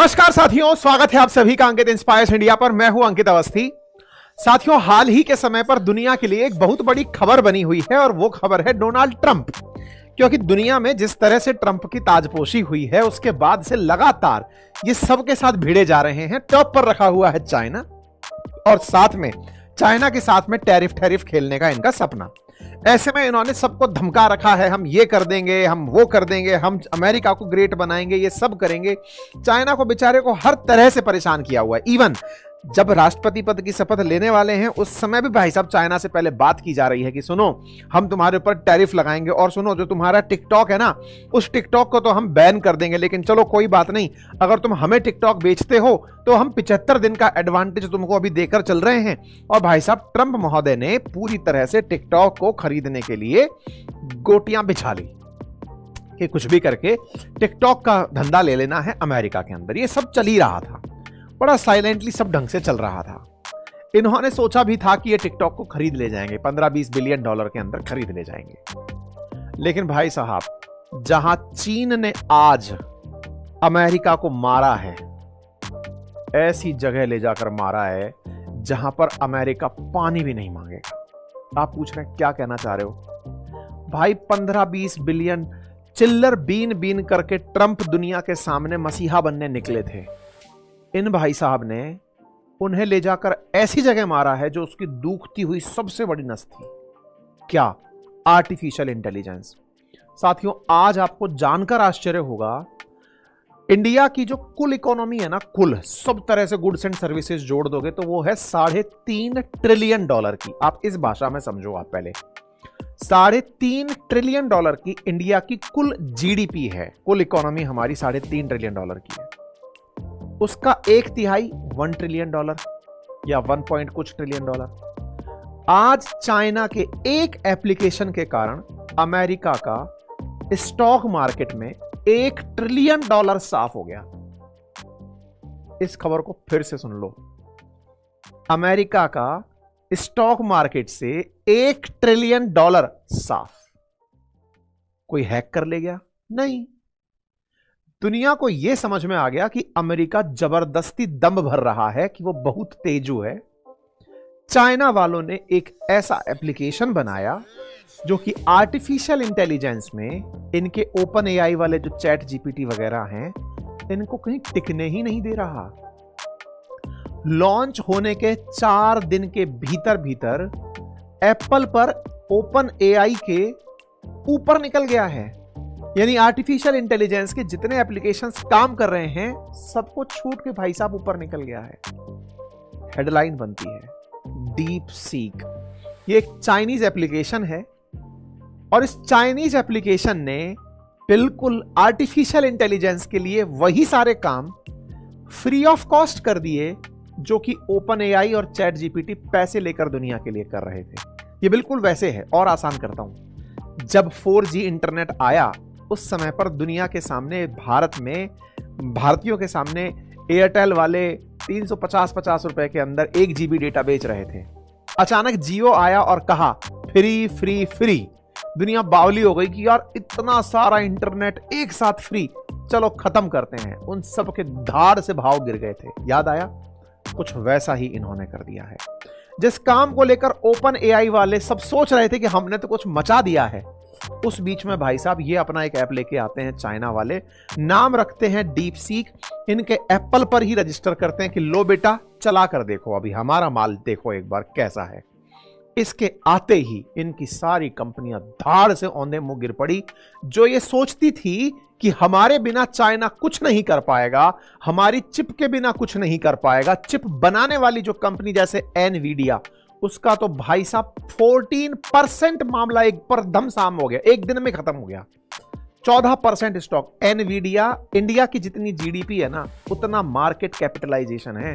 नमस्कार साथियों, स्वागत है आप सभी का अंकित इंस्पायर्स इंडिया पर। मैं हूं अंकित अवस्थी। साथियों, हाल ही के समय पर दुनिया के लिए एक बहुत बड़ी खबर बनी हुई है और वो खबर है डोनाल्ड ट्रंप। क्योंकि दुनिया में जिस तरह से ट्रंप की ताजपोशी हुई है उसके बाद से लगातार ये सबके साथ भिड़े जा रहे हैं। टॉप पर रखा हुआ है चाइना और साथ में चाइना के साथ में टैरिफ खेलने का इनका सपना। ऐसे में इन्होंने सबको धमका रखा है, हम ये कर देंगे, हम वो कर देंगे, हम अमेरिका को ग्रेट बनाएंगे, ये सब करेंगे। चाइना को बेचारे को हर तरह से परेशान किया हुआ है। इवन जब राष्ट्रपति पद की शपथ लेने वाले हैं उस समय भी भाई साहब चाइना से पहले बात की जा रही है कि सुनो, हम तुम्हारे ऊपर टैरिफ लगाएंगे और सुनो, जो तुम्हारा टिकटॉक है ना, उस टिकटॉक को तो हम बैन कर देंगे, लेकिन चलो कोई बात नहीं, अगर तुम हमें टिकटॉक बेचते हो तो हम 75 दिन का एडवांटेज तुमको अभी देकर चल रहे हैं। और भाई साहब ट्रंप महोदय ने पूरी तरह से टिकटॉक को खरीदने के लिए गोटियां बिछा ली कि कुछ भी करके टिकटॉक का धंधा ले लेना है अमेरिका के अंदर। ये सब चल ही रहा था, बड़ा साइलेंटली सब ढंग से चल रहा था। इन्होंने सोचा भी था कि ये टिकटॉक को खरीद ले जाएंगे, 15-20 बिलियन डॉलर के अंदर खरीद ले जाएंगे। लेकिन भाई साहब, जहां चीन ने आज अमेरिका को मारा है, ऐसी जगह ले जाकर मारा है जहां पर अमेरिका पानी भी नहीं मांगेगा। आप पूछ रहे हैं क्या कहना चाह रहे हो भाई? 15-20 बिलियन चिल्लर बीन करके ट्रंप दुनिया के सामने मसीहा बनने निकले थे। इन भाई साहब ने उन्हें ले जाकर ऐसी जगह मारा है जो उसकी दूखती हुई सबसे बड़ी नस थी। क्या? Artificial intelligence. साथियों, आज आपको जानकर आश्चर्य होगा, इंडिया की जो कुल इकोनॉमी है ना, कुल सब तरह से गुड्स एंड सर्विसेज जोड़ दोगे तो वो है 3.5 ट्रिलियन डॉलर की। आप इस भाषा में समझो। आप पहले 3.5 ट्रिलियन डॉलर की इंडिया की कुल जीडीपी है। कुल इकोनॉमी हमारी 3.5 ट्रिलियन डॉलर की है। उसका 1/3 1 ट्रिलियन डॉलर या 1 पॉइंट कुछ ट्रिलियन डॉलर। आज चाइना के एक एप्लीकेशन के कारण अमेरिका का स्टॉक मार्केट में 1 ट्रिलियन डॉलर साफ हो गया। इस खबर को फिर से सुन लो। अमेरिका का स्टॉक मार्केट से 1 ट्रिलियन डॉलर साफ। कोई हैक कर ले गया? नहीं। दुनिया को यह समझ में आ गया कि अमेरिका जबरदस्ती दम भर रहा है कि वो बहुत तेजू है। चाइना वालों ने एक ऐसा एप्लीकेशन बनाया जो कि आर्टिफिशियल इंटेलिजेंस में इनके ओपन एआई वाले जो चैट जीपीटी वगैरह हैं, इनको कहीं टिकने ही नहीं दे रहा। लॉन्च होने के 4 दिन के भीतर भीतर एप्पल पर ओपन एआई के ऊपर निकल गया है। यानी आर्टिफिशियल इंटेलिजेंस के जितने एप्लीकेशंस काम कर रहे हैं सबको छूट के भाई साहब ऊपर निकल गया है। हेडलाइन बनती है डीप सीक। ये एक चाइनीज एप्लीकेशन है और इस चाइनीज एप्लीकेशन ने बिल्कुल आर्टिफिशियल इंटेलिजेंस के लिए वही सारे काम फ्री ऑफ कॉस्ट कर दिए जो कि ओपन एआई और चैट जीपीटी पैसे लेकर दुनिया के लिए कर रहे थे। ये बिल्कुल वैसे है। और आसान करता हूं, जब 4G इंटरनेट आया उस समय पर दुनिया के सामने, भारत में भारतीयों के सामने एयरटेल वाले 350 रुपए के अंदर 1 GB डेटा बेच रहे थे। अचानक जियो आया और कहा फ्री फ्री फ्री। दुनिया बावली हो गई कि यार इतना सारा इंटरनेट एक साथ फ्री, चलो खत्म करते हैं। उन सब के धाड़ से भाव गिर गए थे। याद आया? कुछ वैसा ही इन्होंने कर दिया है। जिस काम को लेकर ओपन एआई वाले सब सोच रहे थे कि हमने तो कुछ मचा दिया है, उस बीच में भाई साहब ये अपना एक ऐप लेके आते हैं चाइना वाले, नाम रखते हैं डीप सीक। इनके एप्पल पर ही रजिस्टर करते हैं कि लो बेटा चला कर देखो, अभी हमारा माल देखो एक बार कैसा है। इसके आते ही इनकी सारी कंपनियां धाड़ से औंधे मुंह गिर पड़ी। जो ये सोचती थी कि हमारे बिना चाइना कुछ नहीं कर पाएगा, हमारी चिप के बिना कुछ नहीं कर पाएगा। चिप बनाने वाली जो कंपनी जैसे एनवीडिया, उसका तो भाई साहब 14% मामला एक पर धमसाम हो गया, एक दिन में खत्म हो गया। 14% स्टॉक। एनवीडिया इंडिया की जितनी जीडीपी है ना, उतना मार्केट कैपिटलाइजेशन है।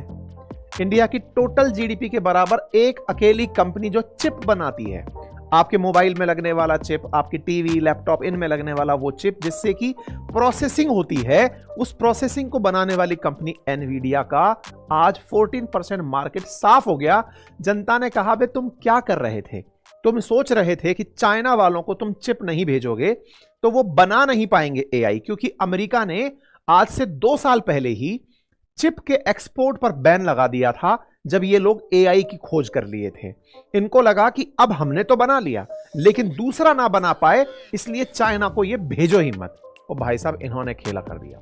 इंडिया की टोटल जीडीपी के बराबर एक अकेली कंपनी जो चिप बनाती है। आपके मोबाइल में लगने वाला चिप, आपकी टीवी, लैपटॉप, इनमें लगने वाला वो चिप जिससे कि प्रोसेसिंग होती है, उस प्रोसेसिंग को बनाने वाली कंपनी एनवीडिया का आज 14% मार्केट साफ हो गया। जनता ने कहा बे तुम क्या कर रहे थे? तुम सोच रहे थे कि चाइना वालों को तुम चिप नहीं भेजोगे तो वो बना नहीं पाएंगे एआई, क्योंकि अमेरिका ने आज से 2 साल पहले ही चिप के एक्सपोर्ट पर बैन लगा दिया था जब ये लोग एआई की खोज कर लिए थे। इनको लगा कि अब हमने तो बना लिया लेकिन दूसरा ना बना पाए, इसलिए चाइना को ये भेजो ही मत। और भाई साहब इन्होंने खेला कर दिया।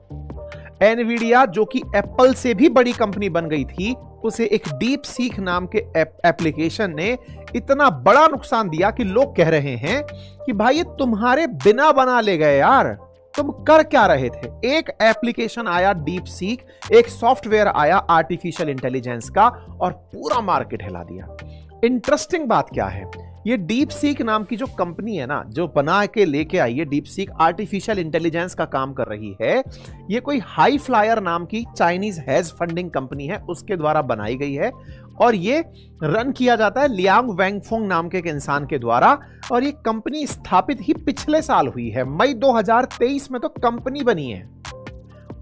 एनवीडिया जो कि एप्पल से भी बड़ी कंपनी बन गई थी, उसे एक डीप सीक नाम के एप्लीकेशन ने इतना बड़ा नुकसान दिया कि लोग कह रहे हैं कि भाई ये तुम्हारे बिना बना ले गए यार, तुम कर क्या रहे थे। एक एप्लीकेशन आया डीप सीक, एक सॉफ्टवेयर आया आर्टिफिशियल इंटेलिजेंस का और पूरा मार्केट हिला दिया। इंटरेस्टिंग बात क्या है, ये डीप सीक नाम की जो कंपनी है ना, जो बना के लेके आई है डीप सीक, आर्टिफिशियल इंटेलिजेंस का काम कर रही है, ये कोई हाई फ्लायर नाम की चाइनीज हेज फंडिंग कंपनी है, उसके द्वारा बनाई गई है और ये रन किया जाता है लियांग वेंगफोंग नाम के एक इंसान के द्वारा। और ये कंपनी स्थापित ही पिछले साल हुई है, मई 2023 में तो कंपनी बनी है।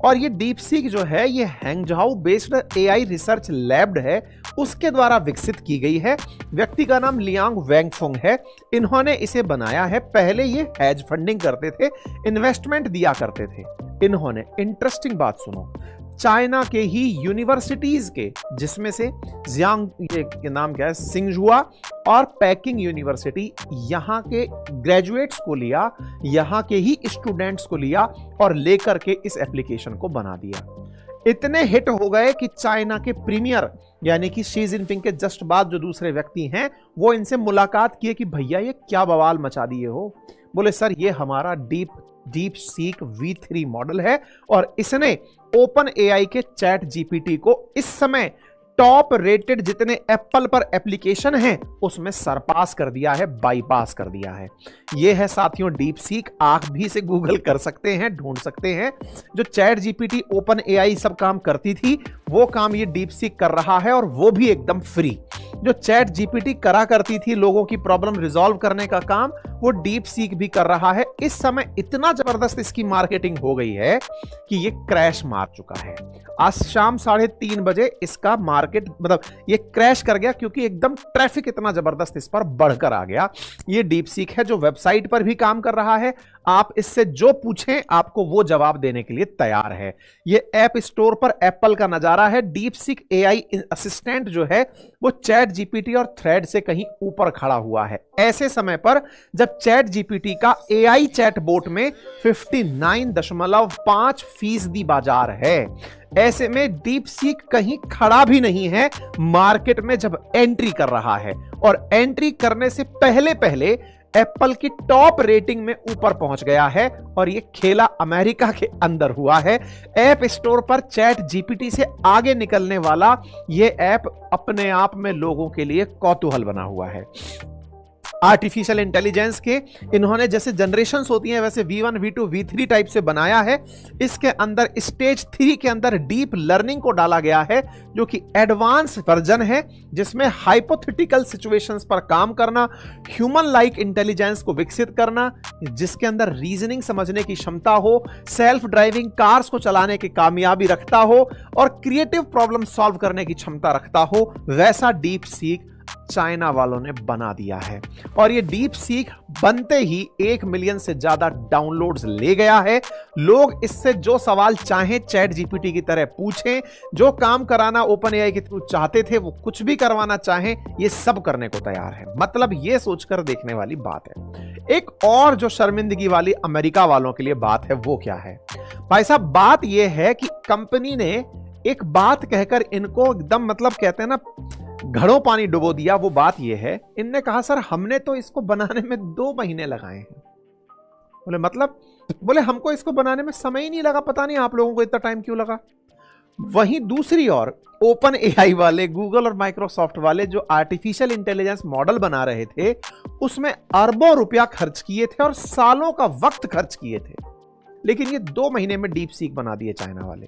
और ये डीप सीक जो है ये हैंगझाऊ बेस्ड एआई रिसर्च लैब है, उसके द्वारा विकसित की गई है। व्यक्ति का नाम लियांग वेंगफोंग है। इन्होंने इसे बनाया है। पहले ये हेज फंडिंग करते थे, इन्वेस्टमेंट दिया करते थे। इन्होंने, इंटरेस्टिंग बात सुनो, चाइना के ही यूनिवर्सिटीज के, जिसमें से जियांग के नाम क्या है, सिंगजुआ और पैकिंग यूनिवर्सिटी, यहां के ग्रेजुएट्स को लिया, यहां के ही स्टूडेंट्स को लिया और लेकर के इस एप्लीकेशन को बना दिया। इतने हिट हो गए कि चाइना के प्रीमियर यानी कि शी जिनपिंग के जस्ट बाद जो दूसरे व्यक्ति हैं, वो इनसे मुलाकात किए कि भैया ये क्या बवाल मचा दिए हो। बोले सर ये हमारा डीप सीक V3 मॉडल है और इसने ओपन एआई के चैट जीपीटी को इस समय टॉप रेटेड जितने एप्पल पर एप्लीकेशन हैं उसमें सरपास कर दिया है, बाईपास कर दिया है। यह है साथियों डीप सीक। आप भी इसे गूगल कर सकते हैं, ढूंढ सकते हैं। जो चैट जीपीटी, ओपन एआई सब काम करती थी, वो काम ये डीप सीक कर रहा है और वो भी एकदम फ्री। जो चैट जीपीटी करा करती थी लोगों की प्रॉब्लम रिजॉल्व करने का काम, वो डीप सीक भी कर रहा है। इस समय इतना जबरदस्त इसकी मार्केटिंग हो गई है कि ये क्रैश मार चुका है। आज शाम 3:30 बजे इसका मार्केट मतलब ये क्रैश कर गया क्योंकि एकदम ट्रैफिक इतना जबरदस्त इस पर बढ़कर आ गया। ये डीप सीक है जो वेबसाइट पर भी काम कर रहा है। आप इससे जो पूछें आपको वो जवाब देने के लिए तैयार है। ये ऐप स्टोर पर एप्पल का नजारा है। डीप सीक एआई असिस्टेंट जो है वो चैट जीपीटी और थ्रेड से कहीं ऊपर खड़ा हुआ है। ऐसे समय पर जब चैट जीपीटी का एआई चैट बोट में 59.5% बाजार है, ऐसे में डीप सीक कहीं खड़ा भी नहीं है, मार्केट में जब एंट्री कर रहा है और एंट्री करने से पहले पहले एप्पल की टॉप रेटिंग में ऊपर पहुंच गया है और यह खेला अमेरिका के अंदर हुआ है। ऐप स्टोर पर चैट जीपीटी से आगे निकलने वाला यह ऐप अपने आप में लोगों के लिए कौतूहल बना हुआ है। आर्टिफिशियल इंटेलिजेंस के इन्होंने जैसे जनरेशंस होती हैं वैसे V1, V2, V3 टाइप से बनाया है। इसके अंदर स्टेज 3 के अंदर डीप लर्निंग को डाला गया है जो कि एडवांस वर्जन है, जिसमें हाइपोथेटिकल सिचुएशंस पर काम करना, ह्यूमन लाइक इंटेलिजेंस को विकसित करना, जिसके अंदर रीजनिंग समझने की क्षमता हो, सेल्फ ड्राइविंग कार्स को चलाने की कामयाबी रखता हो और क्रिएटिव प्रॉब्लम सॉल्व करने की क्षमता रखता हो, वैसा डीप सीक चाइना वालों ने बना दिया है। और ये डीप सीक बनते ही 1 मिलियन से ज्यादा डाउनलोड्स ले गया है। लोग इससे जो सवाल चाहें चैट जीपीटी की तरह पूछें, जो काम कराना ओपन एआई के थ्रू चाहते थे वो कुछ भी करवाना चाहें, ये सब करने को तैयार है। मतलब ये सोचकर देखने वाली बात है। एक और जो शर्मिंदगी वाली अमेरिका वालों के लिए बात है वो क्या है भाई साहब, बात यह है कि कंपनी ने एक बात कहकर इनको एकदम मतलब कहते हैं ना घड़ों पानी डुबो दिया। वो बात यह है, इनने कहा सर हमने तो इसको बनाने में 2 महीने लगाए हैं। बोले मतलब? बोले हमको इसको बनाने में समय ही नहीं लगा, पता नहीं आप लोगों को इतना टाइम क्यों लगा। वहीं दूसरी ओर ओपन एआई वाले, गूगल और माइक्रोसॉफ्ट वाले जो आर्टिफिशियल इंटेलिजेंस मॉडल बना रहे थे उसमें अरबों रुपया खर्च किए थे और सालों का वक्त खर्च किए थे, लेकिन ये 2 महीने में डीप सीक बना दिए चाइना वाले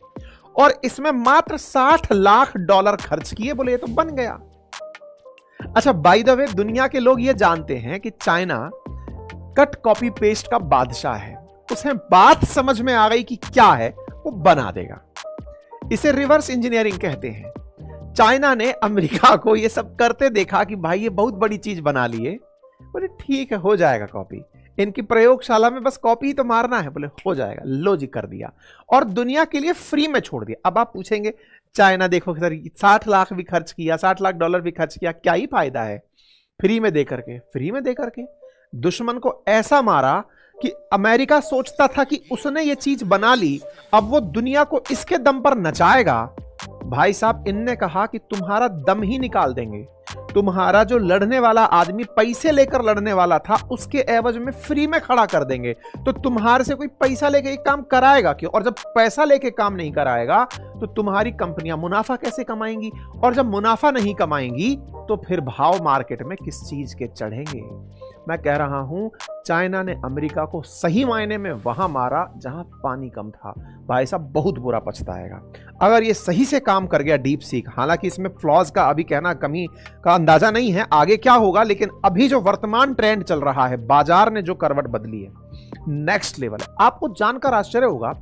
और इसमें मात्र $60 लाख खर्च किए। बोले ये तो बन गया। अच्छा बाय द वे, दुनिया के लोग ये जानते हैं कि चाइना कट कॉपी पेस्ट का बादशाह है। उसे बात समझ में आ गई कि क्या है वो बना देगा। इसे रिवर्स इंजीनियरिंग कहते हैं। चाइना ने अमेरिका को ये सब करते देखा कि भाई ये बहुत बड़ी चीज बना लिए, बोले ठीक है हो जाएगा कॉपी। इनकी प्रयोगशाला में बस कॉपी तो मारना है। बोले हो जाएगा, लो जी कर दिया और दुनिया के लिए फ्री में छोड़ दिया। अब आप पूछेंगे चाइना देखो सर 60 लाख भी खर्च किया, $60 लाख भी खर्च किया, क्या ही फायदा है फ्री में दे करके? फ्री में दे करके दुश्मन को ऐसा मारा कि अमेरिका सोचता था कि उसने ये चीज बना ली, अब वो दुनिया को इसके दम पर नचाएगा। भाई साहब इनने कहा कि तुम्हारा दम ही निकाल देंगे, तुम्हारा जो लड़ने वाला आदमी पैसे लेकर लड़ने वाला था उसके एवज में फ्री में खड़ा कर देंगे। तो तुम्हारे से कोई पैसा लेके एक काम कराएगा क्यों? और जब पैसा लेके काम नहीं कराएगा तो तुम्हारी कंपनियां मुनाफा कैसे कमाएंगी? और जब मुनाफा नहीं कमाएंगी तो फिर भाव मार्केट में किस चीज के चढ़ेंगे? मैं कह रहा हूं चाइना ने अमेरिका को सही मायने में वहां मारा जहां पानी कम था। भाई साहब बहुत बुरा पछताएगा अगर ये सही से काम कर गया डीप सीक। हालांकि इसमें फ्लॉज का अभी कहना कमी का अंदाजा नहीं है, आगे क्या होगा, लेकिन अभी जो वर्तमान ट्रेंड चल रहा है, बाजार ने जो करवट बदली है, नेक्स्ट लेवल है। आपको जानकर आश्चर्य होगा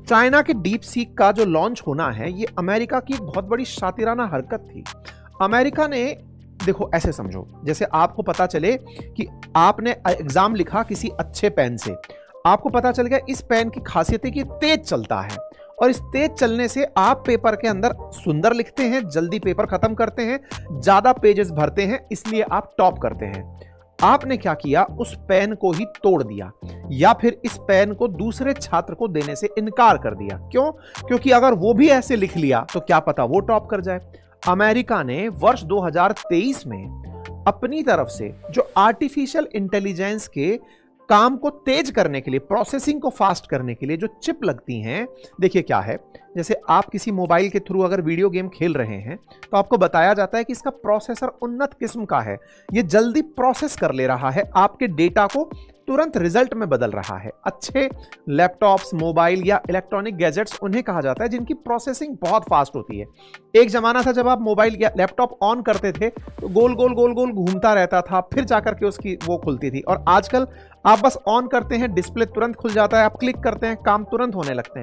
चाइना के डीप सीक का जो लॉन्च होना है ये अमेरिका की एक बहुत बड़ी शातिराना हरकत थी। अमेरिका ने देखो ऐसे समझो जैसे आपको पता चले कि आपने एग्जाम लिखा किसी अच्छे पेन से, आपको पता चल गया इस पेन की खासियत है कि तेज चलता है और इस तेज चलने से आप पेपर के अंदर सुंदर लिखते हैं, जल्दी पेपर खत्म करते हैं, ज्यादा पेजेस भरते हैं, इसलिए आप टॉप करते हैं। आपने क्या किया, उस पेन को ही तोड़ दिया या फिर इस पेन को दूसरे छात्र को देने से इनकार कर दिया। क्यों? क्योंकि अगर वो भी ऐसे लिख लिया तो क्या पता वो टॉप कर जाए। अमेरिका ने वर्ष 2023 में अपनी तरफ से जो आर्टिफिशियल इंटेलिजेंस के काम को तेज करने के लिए, प्रोसेसिंग को फास्ट करने के लिए जो चिप लगती हैं, देखिए क्या है, जैसे आप किसी मोबाइल के थ्रू अगर वीडियो गेम खेल रहे हैं तो आपको बताया जाता है कि इसका प्रोसेसर उन्नत किस्म का है, ये जल्दी प्रोसेस कर ले रहा है, आपके डेटा को तुरंत रिजल्ट में बदल रहा है। अच्छे लैपटॉप्स, मोबाइल या इलेक्ट्रॉनिक गैजेट्स उन्हें कहा जाता है जिनकी प्रोसेसिंग बहुत फास्ट होती है। एक जमाना था जब आप मोबाइल या लैपटॉप ऑन करते थे तो गोल गोल गोल गोल घूमता रहता था, फिर जाकर के उसकी वो खुलती थी, और आजकल आप बस ऑन करते हैं, डिस्प्ले तुरंत खुल जाता है, आप क्लिक करते हैं, काम तुरंत होने लगते हैं।